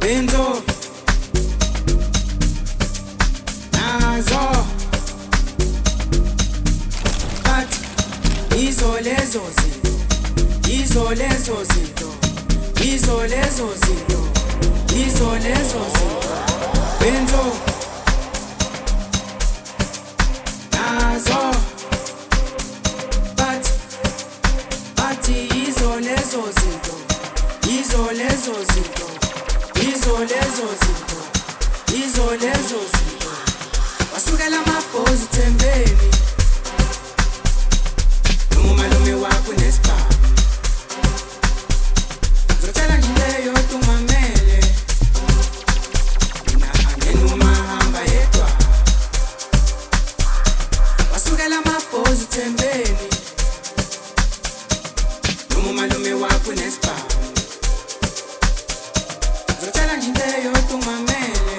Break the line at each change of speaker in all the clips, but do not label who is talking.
Benzo nazo but izo lezo zinto Benzo nazo but izo lezo zinto wasukela amabhozi thembeni noma umalume wakho nesibhamu ngizotshela nje into eyodwa ungamele mina angena umahamba yedwa wasukela amabhozi thembeni noma umalume wakho nesibhamu ngizotshela nje into eyodwa ungamele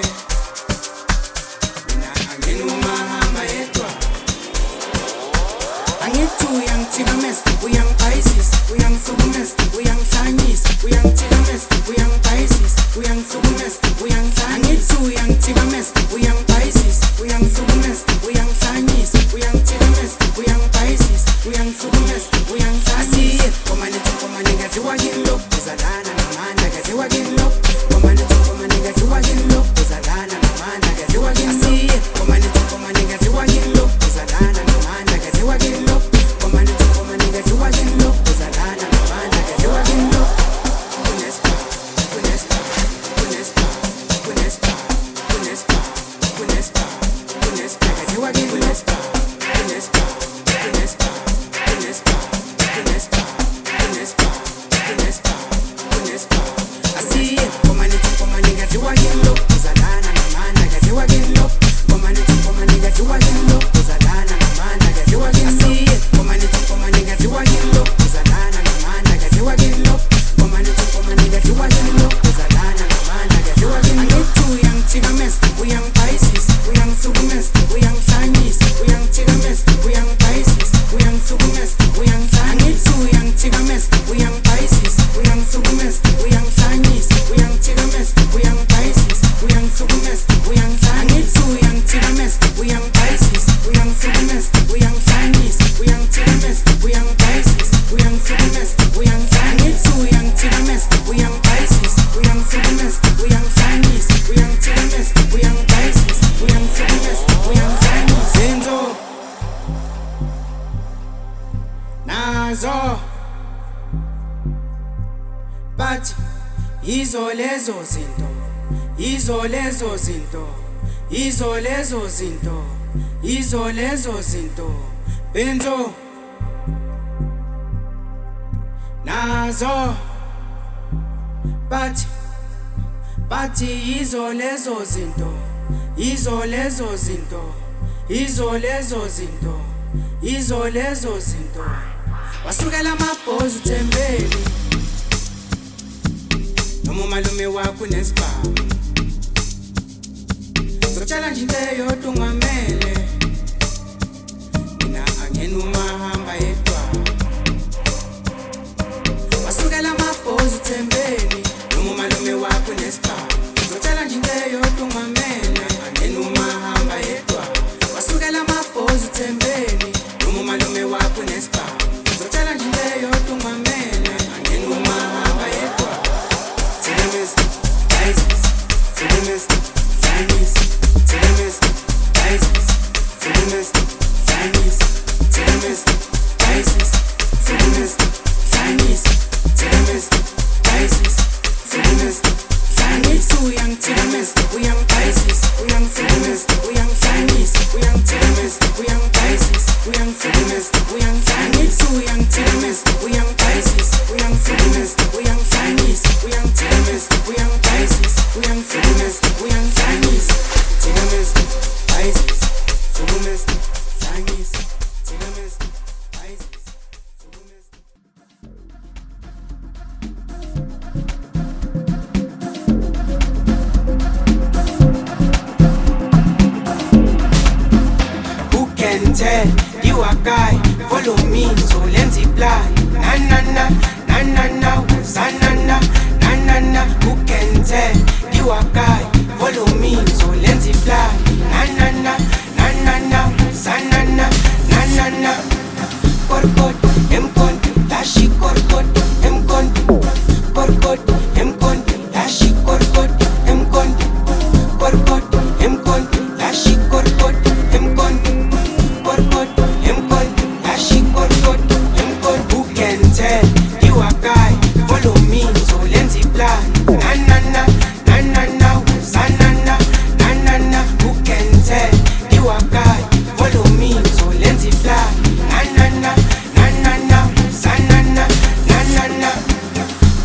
mina angena umahamba yedwa angithi uyangithikameza uyangibhayisisa uyangihlukumeza uyangihlanyisa uyangithikameza uyangibhayisisa uyangihlukumeza angithi uyangithikameza uyangibhayisisa uyangihlukumeza uyangihlanyisa uyangithikameza uyangibhayisisa uyangihlukumeza asiye komane ngaziwa kini lokhu uzalana namandla ngaziwa kini lokhu komane ngaziwa kini lokhu uzalana namandla ngaziwa kini asiye komane ngaziwa kini lokhu uzalana namandla ngaziwa kini lokhu komane ngaziwa kini lokhu uzalana namandla ngaziwa kini lokhu kunespa ngaziwa kini kunespa asiye komane ngaziwa kini lokhu uzalana namandla ngaziwa kini lokhu komane ngaziwa kini lokhu uzalana namandla ngaziwa kini asiye komane ngaziwa kini lokhu uzalana namandla ngaziwa kini lokhu komane ngaziwa kini lokhu uzalana namandla ngaziwa kini angithi uyangithikameza uyangibhayisisa uyangihlukumeza uyangihlanyisa uyangithikameza uyangibhayisisa uyangihlukumeza angithi uyangithikameza uyangibhayisisa uyangihlukumeza uyangihlanyisa uyangithikameza uyangibhayisisa uyangihlukumeza angithi uyangithikameza uyangibhayisisa uyangihlukumeza uyangihlanyisa uyangithikameza uyangibhayisisa uyangihlukumeza angithi uyangithikameza uyangibhayisisa uyangihlukumeza uyangihlanyisa uyangithikameza uyangibhayisisa uyangihlukumeza Benzo nazo but izo lezo zinto Benzo nazo but izo lezo zinto wasukela amabhozi thembeni noma umalume wakho nesibhamu ngizotshela nje into eyodwa ungamele mina angena umahamba yedwa wasukela amabhozi thembeni noma umalume wakho nesibhamu ngizotshela nje into eyodwa ungamele angena umahamba yedwa wasukela amabhozi thembeni noma umalume wakho nesibhamu ngizotshela nje into eyodwa ungamele angena umahamba yedwa Telemist, ISIS, Telemist, Chinese, Telemist, ISIS, Telemist, Chinese, Telemist, ISIS, Telemist, Chinese, Telemist, ISIS, Telemist, Chinese, uyangithikameza, uyangibhayisisa, uyangihlukumeza, uyangihlanyisa, uyangithikameza, uyangibhayisisa, uyangihlukumeza, angithi uyangithikameza, uyangibhayisisa, uyangihlukumeza, uyangihlanyisa, uyangithikameza, uyangibhayisisa, uyangihlukumeza, uyangihlanyisa, thikameza, bhayisisa, hlukumeza, hlanyisa, thikameza, bhayisisa, hlukumeza. Who can tell you a guy? Follow me, so let's apply. Na na na, na na na, na na na, na na na. Who can tell you you a guy, follow me, so lenzi fly. Na na na, na na na, sanana, na na na. Korkot, emkon, tashi korkot, emkon. Korkot, emkon, tashi korkot, emkon. Korkot, emkon, tashi korkot, emkon. Korkot, emkon, tashi korkot, emkon. Who can tell you a guy? Follow me, so lenzi fly. Na na na, na na na, sanana, na na na. Who can tell you a guy? Follow me, so lenzi fly. Na na na, na na na, sanana, na na na.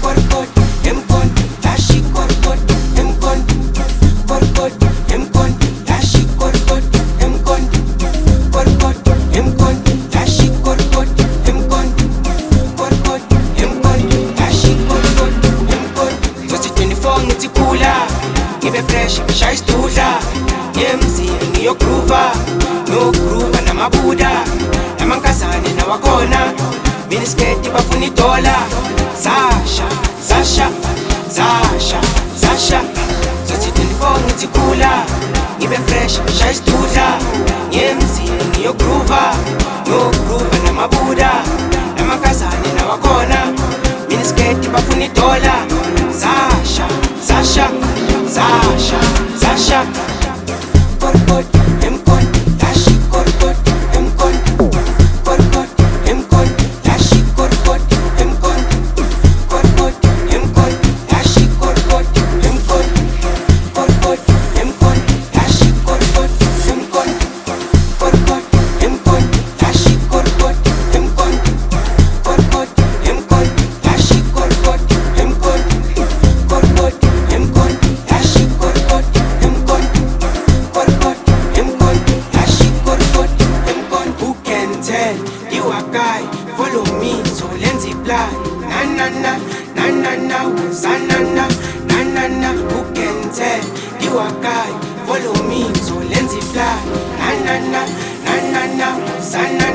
Korkot, emkon, tashi korkot, emkon. Korkot, emkon, tashi korkot, emkon. Korkot, emkon, tashi korkot, emkon. Korkot, emkon, tashi korkot, emkon. Zote 24 ngitikula, ngibe fresh ngishaye isdudla. Yemzini ngiyogroova, nogroova namabuda, namankazane nawakhona. Minisketi bafuna idola. Sasha, Sasha, Sasha, Sasha. Zote 24 ngitikula, ngibe fresh ngishaye isdudla. Yemzini ngiyogroova, nogroova namabuda, namankazane nawakhona. Minisketi bafuna idola. Sasha, Sasha, Sasha, Sasha. Korkot, emkon, tashi korkot, emkon. Korkot, emkon, tashi korkot, emkon. Korkot, emkon, tashi korkot, emkon. Korkot, emkon, tashi korkot, emkon. Korkot, emkon, tashi korkot, emkon. Korkot, emkon, tashi korkot, emkon. Korkot, emkon, tashi korkot, emkon. Korkot, emkon, tashi korkot, emkon. Who can tell you a guy? Follow me, so lenzi fly. Na na na, na na na, sanana, na na na. Who can tell you a guy? Follow me, so lenzi fly. Na na na, na na na, sanana.